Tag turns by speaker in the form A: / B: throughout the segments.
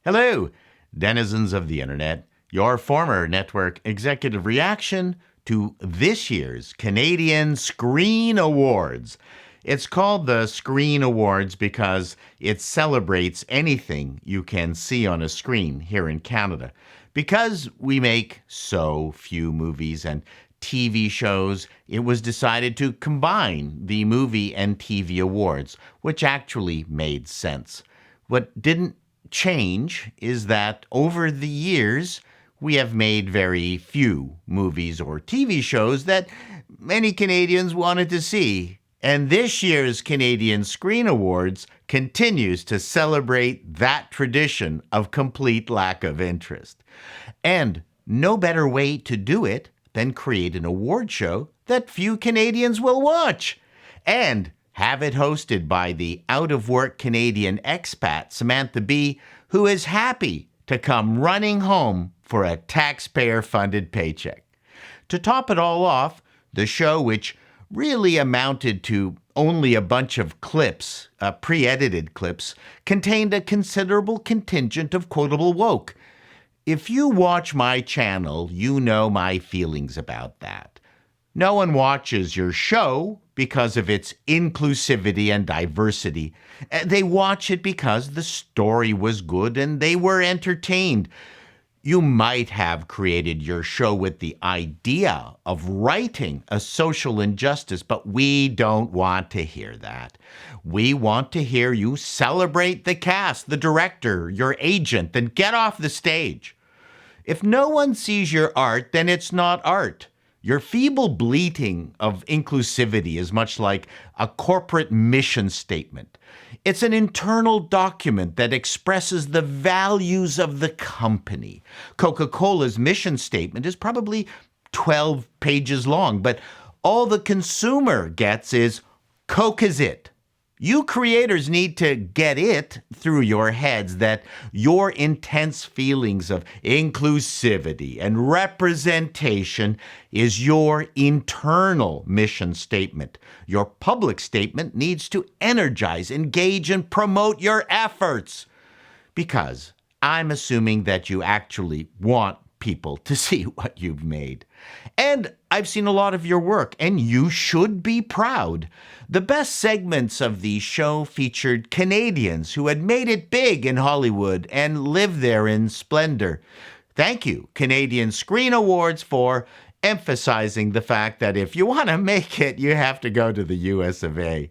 A: Hello, denizens of the internet. Your former network executive reaction to this year's Canadian Screen Awards. It's called the Screen Awards because it celebrates anything you can see on a screen here in Canada. Because we make so few movies and TV shows, it was decided to combine the movie and TV awards, which actually made sense. What didn't change is that over the years, we have made very few movies or TV shows that many Canadians wanted to see. And this year's Canadian Screen Awards continues to celebrate that tradition of complete lack of interest. And no better way to do it than create an award show that few Canadians will watch. And have it hosted by the out-of-work Canadian expat Samantha Bee, who is happy to come running home for a taxpayer-funded paycheck. To top it all off, the show, which really amounted to only a bunch of clips, pre-edited clips, contained a considerable contingent of quotable woke. If you watch my channel, you know my feelings about that. No one watches your show because of its inclusivity and diversity. They watch it because the story was good and they were entertained. You might have created your show with the idea of righting a social injustice, but we don't want to hear that. We want to hear you celebrate the cast, the director, your agent, then get off the stage. If no one sees your art, then it's not art. Your feeble bleating of inclusivity is much like a corporate mission statement. It's an internal document that expresses the values of the company. Coca-Cola's mission statement is probably 12 pages long, but all the consumer gets is Coke is it. You creators need to get it through your heads that your intense feelings of inclusivity and representation is your internal mission statement. Your public statement needs to energize, engage, and promote your efforts. Because I'm assuming that you actually want people to see what you've made. And I've seen a lot of your work, and you should be proud. The best segments of the show featured Canadians who had made it big in Hollywood and lived there in splendor. Thank you, Canadian Screen Awards, for emphasizing the fact that if you want to make it, you have to go to the US of A.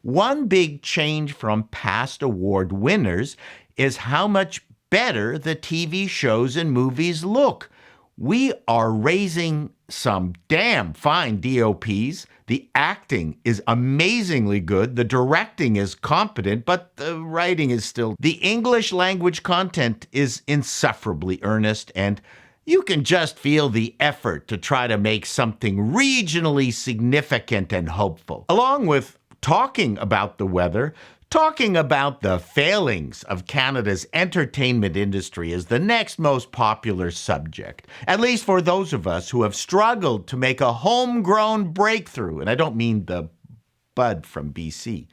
A: One big change from past award winners is how much better the TV shows and movies look. We are raising some damn fine DOPs. The acting is amazingly good. The directing is competent, but the writing is still... The English language content is insufferably earnest, and you can just feel the effort to try to make something regionally significant and hopeful. Along with talking about the weather, talking about the failings of Canada's entertainment industry is the next most popular subject, at least for those of us who have struggled to make a homegrown breakthrough, and I don't mean the bud from BC.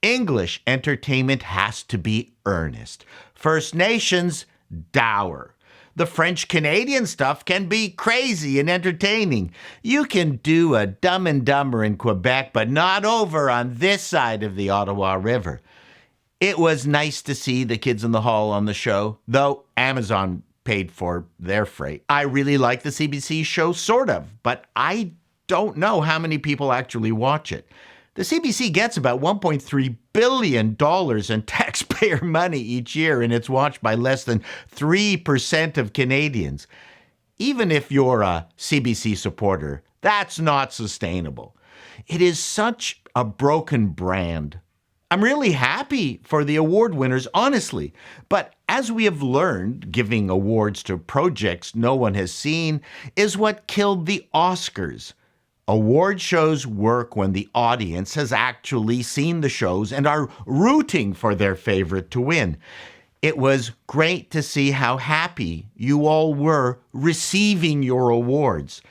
A: English entertainment has to be earnest. First Nations, dour. The French-Canadian stuff can be crazy and entertaining. You can do a Dumb and Dumber in Quebec, but not over on this side of the Ottawa River. It was nice to see the kids in the hall on the show, though Amazon paid for their freight. I really like the CBC show, sort of, but I don't know how many people actually watch it. The CBC gets about $1.3 billion in taxpayer money each year, and it's watched by less than 3% of Canadians. Even if you're a CBC supporter, that's not sustainable. It is such a broken brand. I'm really happy for the award winners, honestly. But as we have learned, giving awards to projects no one has seen is what killed the Oscars. Award shows work when the audience has actually seen the shows and are rooting for their favorite to win. It was great to see how happy you all were receiving your awards.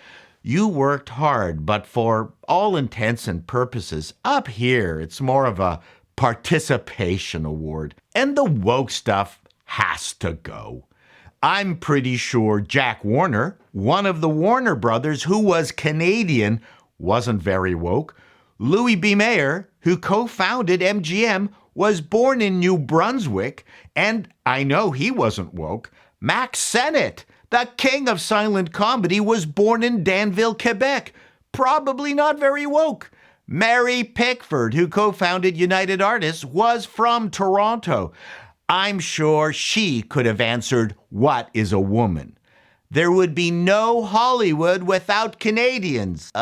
A: You worked hard, but for all intents and purposes, up here, it's more of a participation award. And the woke stuff, has to go. I'm pretty sure Jack Warner, one of the Warner brothers who was Canadian, wasn't very woke. Louis B. Mayer, who co-founded MGM, was born in New Brunswick, and I know he wasn't woke. Max Sennett, the king of silent comedy, was born in Danville, Quebec. Probably not very woke. Mary Pickford, who co-founded United Artists, was from Toronto. I'm sure she could have answered, "What is a woman?" There would be no Hollywood without Canadians.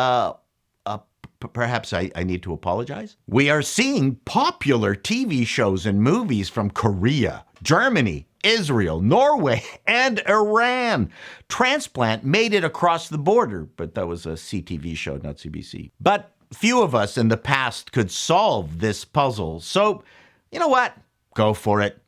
A: Perhaps I need to apologize. We are seeing popular TV shows and movies from Korea, Germany, Israel, Norway, and Iran. Transplant made it across the border, but that was a CTV show, not CBC. But few of us in the past could solve this puzzle. So, you know what? Go for it.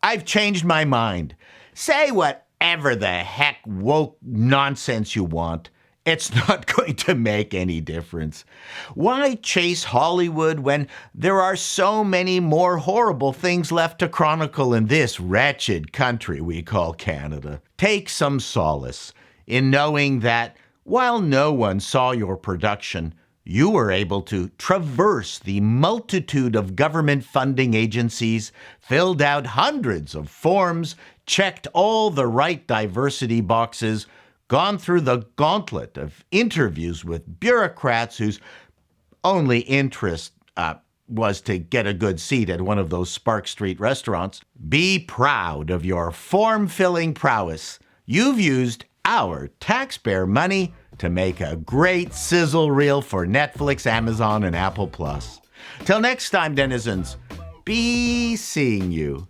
A: I've changed my mind. Say whatever the heck woke nonsense you want. It's not going to make any difference. Why chase Hollywood when there are so many more horrible things left to chronicle in this wretched country we call Canada? Take some solace in knowing that while no one saw your production, you were able to traverse the multitude of government funding agencies, filled out hundreds of forms, checked all the right diversity boxes, gone through the gauntlet of interviews with bureaucrats whose only interest was to get a good seat at one of those Spark Street restaurants. Be proud of your form-filling prowess. You've used our taxpayer money to make a great sizzle reel for Netflix, Amazon, and Apple Plus. Till next time, denizens, be seeing you.